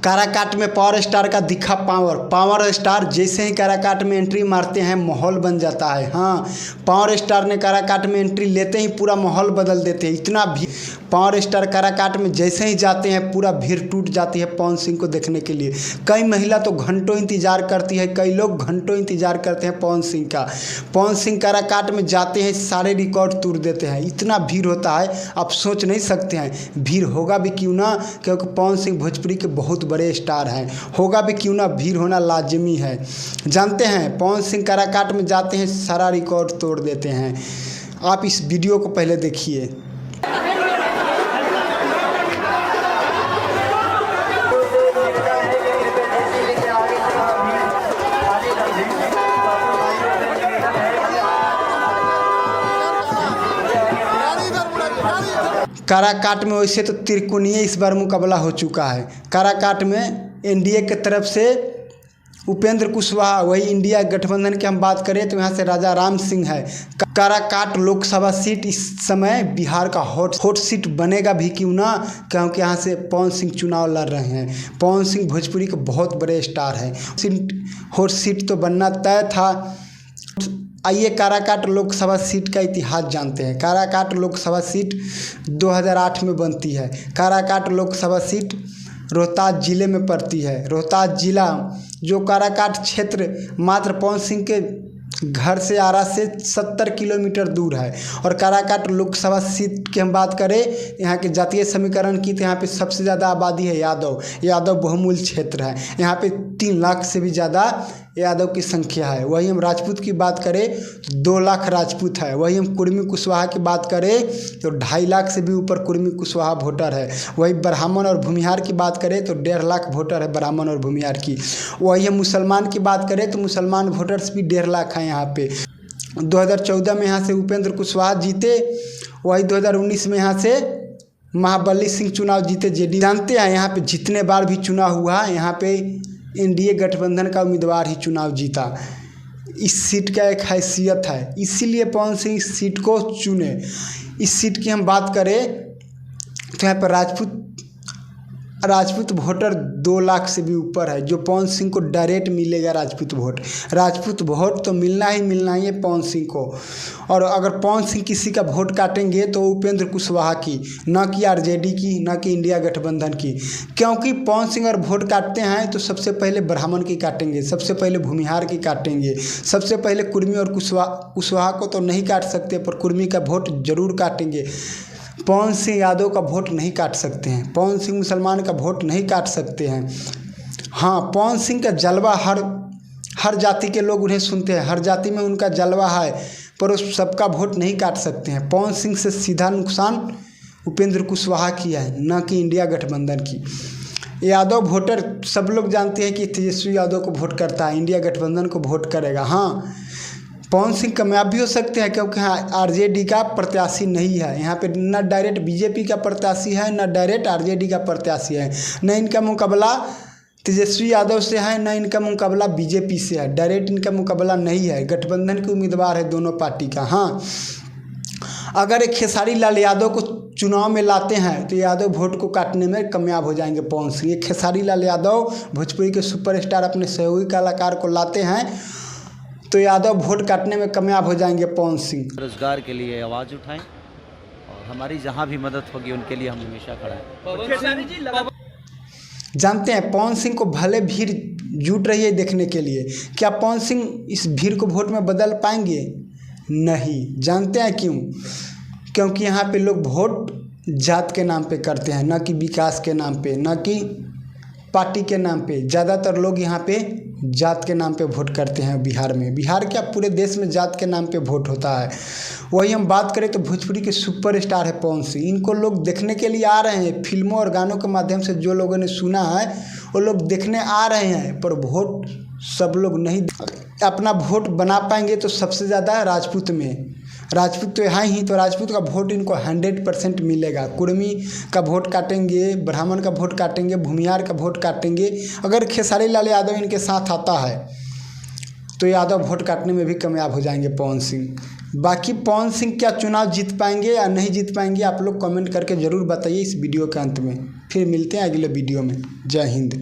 काराकाट में power star का दिखा पावर स्टार जैसे ही काराकाट में एंट्री मारते हैं माहौल बन जाता है। हाँ, पावर स्टार ने काराकाट में एंट्री लेते ही पूरा माहौल बदल देते हैं। इतना भी पावर स्टार काराकाट में जैसे ही जाते हैं पूरा भीड़ टूट जाती है पवन सिंह को देखने के लिए। कई महिला तो घंटों इंतजार करती है, कई लोग घंटों इंतजार करते हैं पवन सिंह का। पवन सिंह काराकाट में जाते हैं सारे रिकॉर्ड तोड़ देते हैं। इतना भीड़ होता है आप सोच नहीं सकते हैं। भीड़ होगा भी क्यों ना, क्योंकि पवन सिंह भोजपुरी के बहुत बड़े स्टार हैं। होगा भी क्यों ना, भीड़ होना लाजमी है। जानते हैं पवन सिंह काराकाट में जाते हैं सारा रिकॉर्ड तोड़ देते हैं। आप इस वीडियो को पहले देखिए। काराकाट में वैसे तो त्रिकोणीय इस बार मुकाबला हो चुका है। काराकाट में एनडीए की तरफ से उपेंद्र कुशवाहा, वही इंडिया गठबंधन की हम बात करें तो यहाँ से राजा राम सिंह है। काराकाट लोकसभा सीट इस समय बिहार का हॉट सीट बनेगा भी क्यों ना, क्योंकि यहाँ से पवन सिंह चुनाव लड़ रहे हैं। पवन सिंह भोजपुरी के बहुत बड़े स्टार हैं। हॉट सीट तो बनना तय था। आइए काराकाट लोकसभा सीट का इतिहास जानते हैं। काराकाट लोकसभा सीट 2008 में बनती है। काराकाट लोकसभा सीट रोहतास जिले में पड़ती है। रोहतास जिला जो काराकाट क्षेत्र मात्र पवन सिंह के घर से आरा से 70 किलोमीटर दूर है। और काराकाट लोकसभा सीट की हम बात करें, यहाँ के जातीय समीकरण की तो यहाँ पे सबसे ज़्यादा आबादी है यादव बहुमूल क्षेत्र है। यहाँ पे 3 लाख से भी ज़्यादा यादव की संख्या है। वही हम राजपूत की बात करें तो 2 लाख राजपूत है। वही हम कुर्मी कुशवाहा की बात करें तो 2.5 लाख से भी ऊपर कुर्मी कुशवाहा वोटर है। वही ब्राह्मण और भूमिहार की बात करें तो 1.5 लाख वोटर है ब्राह्मण और भूमिहार की। वही हम मुसलमान की बात करें तो मुसलमान वोटर्स भी 1.5 लाख हैं यहाँ पे। 2014 में यहाँ से उपेंद्र कुशवाहा जीते। वही 2019 में यहाँ से महाबली सिंह चुनाव जीते जेडी। जानते हैं यहाँ पे जितने बार भी चुनाव हुआ यहाँ पे एनडीए गठबंधन का उम्मीदवार ही चुनाव जीता। इस सीट का एक हैसियत है, इसीलिए पवन सिंह इस सीट को चुने। इस सीट की हम बात करें तो यहाँ पर राजपूत वोटर 2 लाख से भी ऊपर है, जो पवन सिंह को डायरेक्ट मिलेगा। राजपूत वोट तो मिलना ही है पवन सिंह को। और अगर पवन सिंह किसी का वोट काटेंगे तो उपेंद्र कुशवाहा की, न कि आरजेडी की, न कि इंडिया गठबंधन की। क्योंकि पवन सिंह अगर वोट काटते हैं तो सबसे पहले ब्राह्मण की काटेंगे, सबसे पहले भूमिहार की काटेंगे, सबसे पहले कुर्मी और कुशवाहा को तो नहीं काट सकते, पर कुर्मी का वोट जरूर काटेंगे। पवन सिंह यादव का वोट नहीं काट सकते हैं। पवन सिंह मुसलमान का वोट नहीं काट सकते हैं। हाँ, पवन सिंह का जलवा हर जाति के लोग उन्हें सुनते हैं, हर जाति में उनका जलवा है, पर उस सबका वोट नहीं काट सकते हैं। पवन सिंह से सीधा नुकसान उपेंद्र कुशवाहा की है, न कि इंडिया गठबंधन की। यादव वोटर सब लोग जानते हैं कि तेजस्वी यादव को वोट करता है, इंडिया गठबंधन को वोट करेगा। हाँ, पवन सिंह कामयाब भी हो सकते हैं, क्योंकि हाँ आरजेडी का प्रत्याशी नहीं है यहाँ पे। न डायरेक्ट बीजेपी का प्रत्याशी है, न डायरेक्ट आरजेडी का प्रत्याशी है। न इनका मुकाबला तेजस्वी यादव से है, न इनका मुकाबला बीजेपी से है। डायरेक्ट इनका मुकाबला नहीं है, गठबंधन के उम्मीदवार है दोनों पार्टी का। हाँ, अगर एक खेसारी लाल यादव को चुनाव में लाते हैं तो यादव वोट को काटने में कामयाब हो जाएंगे पवन सिंह। एक खेसारी लाल यादव भोजपुरी के सुपरस्टार अपने सहयोगी कलाकार को लाते हैं तो यादव वोट काटने में कामयाब हो जाएंगे पवन सिंह। रोजगार के लिए आवाज़ उठाएं और हमारी जहां भी मदद होगी उनके लिए हम हमेशा खड़ा हैं। जानते हैं पवन सिंह को भले भीड़ जुट रही है देखने के लिए, क्या पवन सिंह इस भीड़ को वोट में बदल पाएंगे? नहीं। जानते हैं क्यों? क्योंकि यहाँ पे लोग वोट जात के नाम पे करते हैं, न कि विकास के नाम पे, न कि पार्टी के नाम पे। ज़्यादातर लोग यहाँ पे जात के नाम पे वोट करते हैं बिहार में। बिहार क्या, पूरे देश में जात के नाम पे वोट होता है। वही हम बात करें तो भोजपुरी के सुपरस्टार है पवन सिंह। इनको लोग देखने के लिए आ रहे हैं। फिल्मों और गानों के माध्यम से जो लोगों ने सुना है वो लोग देखने आ रहे हैं, पर वोट सब लोग नहीं अपना वोट बना पाएंगे। तो सबसे ज़्यादा राजपूत तो यहाँ ही, तो राजपूत का वोट इनको 100% मिलेगा। कुर्मी का वोट काटेंगे, ब्राह्मण का वोट काटेंगे, भूमिहार का वोट काटेंगे। अगर खेसारी लाल यादव इनके साथ आता है तो यादव वोट काटने में भी कामयाब हो जाएंगे पवन सिंह। बाकी पवन सिंह क्या चुनाव जीत पाएंगे या नहीं जीत पाएंगे, आप लोग कमेंट करके ज़रूर बताइए इस वीडियो के अंत में। फिर मिलते हैं अगले वीडियो में। जय हिंद।